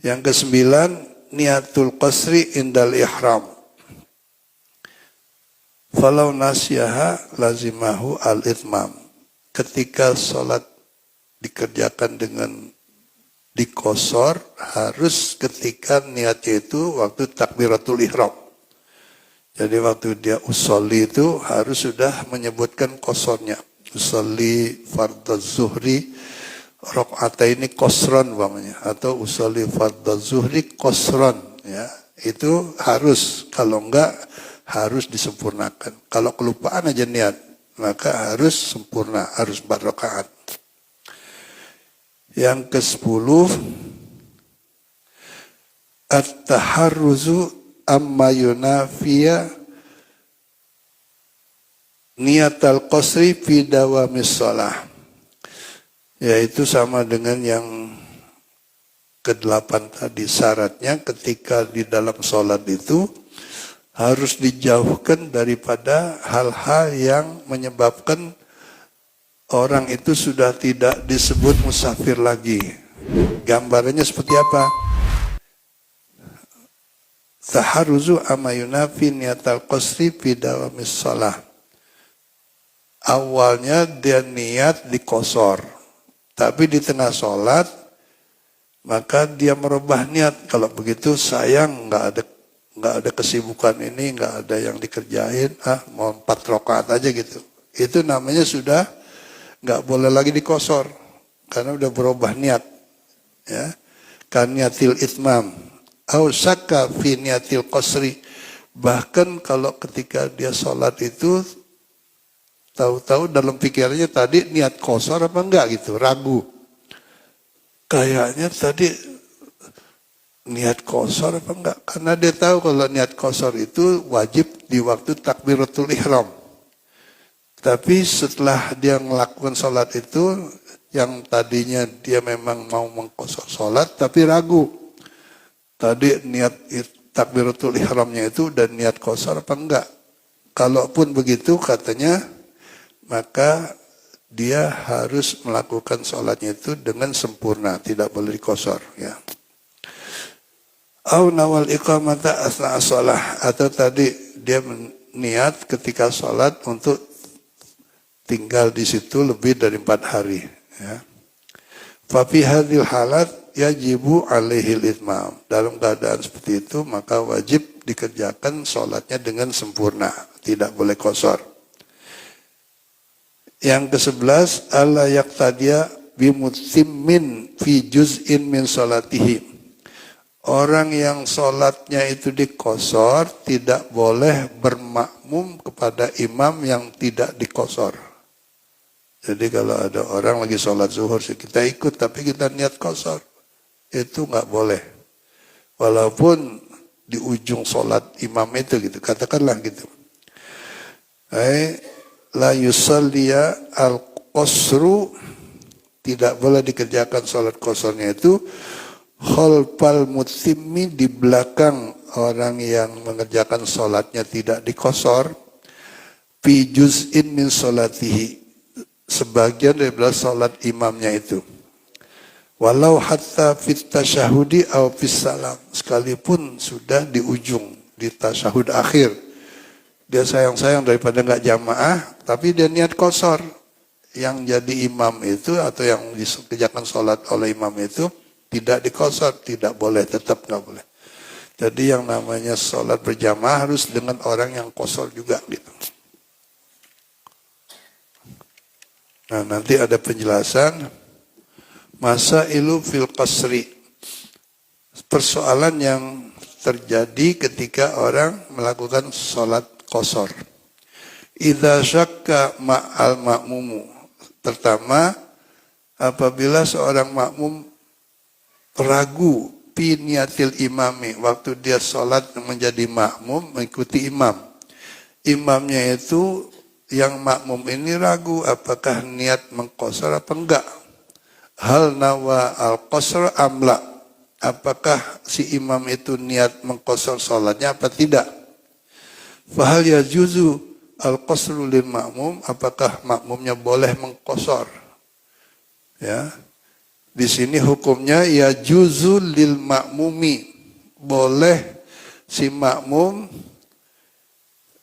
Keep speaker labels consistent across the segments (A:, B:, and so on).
A: Yang kesembilan, niatul qasri indal ihram. Falau nasyaha lazimahu al-itmam. Ketika sholat dikerjakan dengan dikosor, harus ketika niatnya itu waktu takbiratul ihram. Jadi waktu dia usolli itu harus sudah menyebutkan kosornya. Usolli fardhu zuhri rakaataini qasran umpamanya, atau usolli fardhu zuhri qasran, ya. Itu harus, kalau enggak harus disempurnakan. Kalau kelupaan aja niat, maka harus sempurna, harus 4 rakaat. Yang ke-10, at-taharruzu amma yunafiya niatal qasri fi dawamis shalah. Yaitu sama dengan yang ke-8 tadi. Syaratnya ketika di dalam sholat itu harus dijauhkan daripada hal-hal yang menyebabkan orang itu sudah tidak disebut musafir lagi. Gambarannya seperti apa? Taharruzu amma yunafi niatal qasri fi dawamis shalah. Awalnya dia niat dikosor, tapi di tengah sholat maka dia merubah niat. Kalau begitu sayang, nggak ada kesibukan ini, nggak ada yang dikerjain, mau 4 rakaat aja gitu. Itu namanya sudah nggak boleh lagi dikosor karena udah berubah niat, ya. Kan niatil itmam au syakka fi niatil qasri. Bahkan kalau ketika dia sholat itu tahu-tahu dalam pikirannya tadi niat kosor apa enggak gitu, ragu. Kayaknya tadi niat kosor apa enggak? Karena dia tahu kalau niat kosor itu wajib di waktu takbiratul ihram. Tapi setelah dia melakukan sholat itu, yang tadinya dia memang mau mengkosor sholat, tapi ragu. Tadi niat takbiratul ihramnya itu dan niat kosor apa enggak? Kalaupun begitu katanya, maka dia harus melakukan sholatnya itu dengan sempurna, tidak boleh dikosor, ya. Au nawal iqamata asna sholah, atau tadi dia niat ketika sholat untuk tinggal di situ lebih dari 4 hari, ya. Fa fi hadhil halat yajibu alaihil itmam. Dalam keadaan seperti itu maka wajib dikerjakan sholatnya dengan sempurna, tidak boleh kosor. Yang ke-11, alla yaqtadiya bimutimmin fi juz'in min sholatihi. Orang yang sholatnya itu dikosor tidak boleh bermakmum kepada imam yang tidak dikosor. Jadi kalau ada orang lagi sholat zuhur, kita ikut tapi kita niat kosor, itu nggak boleh. Walaupun di ujung sholat imam itu gitu, katakanlah gitu. La yusalliya al-qasru, tidak boleh dikerjakan sholat kosornya itu khalfal mutimmi, di belakang orang yang mengerjakan sholatnya tidak dikosor, fi juz'in min sholatihi, sebagian daripada sholat imamnya itu. Walau hatta fit tasyahudi aw fis salam, sekalipun sudah di ujung, di tasyahud akhir. Dia sayang-sayang daripada nggak jamaah, tapi dia niat kosor. Yang jadi imam itu atau yang dikerjakan sholat oleh imam itu tidak dikosor, tidak boleh, tetap nggak boleh. Jadi yang namanya sholat berjamaah harus dengan orang yang kosor juga gitu. Nah, nanti ada penjelasan masailu fil qasri, persoalan yang terjadi ketika orang melakukan sholat kosor. Idza syakka ma'al ma'mumu, pertama apabila seorang makmum ragu fi niatil imami, waktu dia sholat menjadi makmum mengikuti imam. Imamnya itu, yang makmum ini ragu apakah niat mengqasar apa enggak. Hal nawa al-qasr amla, apakah si imam itu niat mengqasar sholatnya apa tidak. Fahal yajuzu al-qasru lil makmum, apakah makmumnya boleh mengqasar, ya. Di sini hukumnya ya juzul lil makmumi, boleh si makmum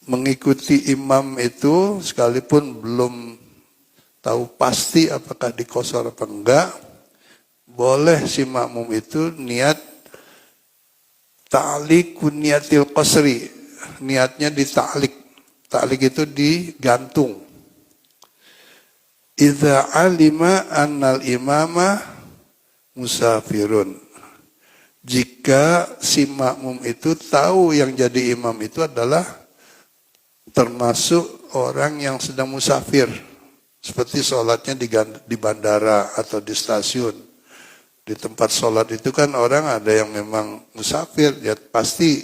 A: mengikuti imam itu sekalipun belum tahu pasti apakah dikosor apa enggak. Boleh si makmum itu niat ta'liq niatil qasri, niatnya dita'liq. Ta'liq itu digantung. Idza alima annal imama musafirun. Jika si makmum itu tahu yang jadi imam itu adalah termasuk orang yang sedang musafir. Seperti sholatnya di bandara atau di stasiun. Di tempat sholat itu kan orang ada yang memang musafir. Ya pasti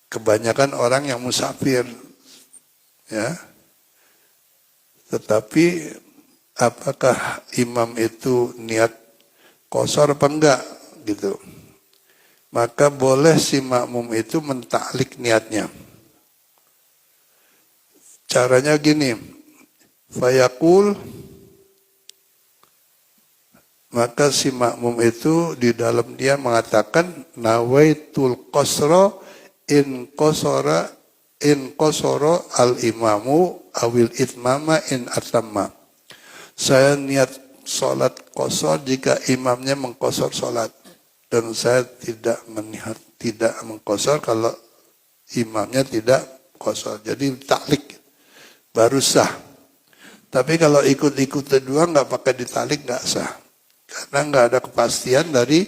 A: kebanyakan orang yang musafir. Ya. Tetapi apakah imam itu niat qashar apa enggak gitu. Maka boleh si makmum itu mentaklik niatnya. Caranya gini, fayaqul, maka si makmum itu di dalam dia mengatakan nawaitul qasra in qasara al imamu awil itmama in atamma. Saya niat sholat qasar jika imamnya mengqasar sholat, dan saya tidak mengqasar kalau imamnya tidak qasar. Jadi taklik baru sah. Tapi kalau ikut-ikutan dua nggak pakai ditalik nggak sah, karena nggak ada kepastian dari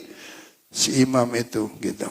A: si imam itu gitu.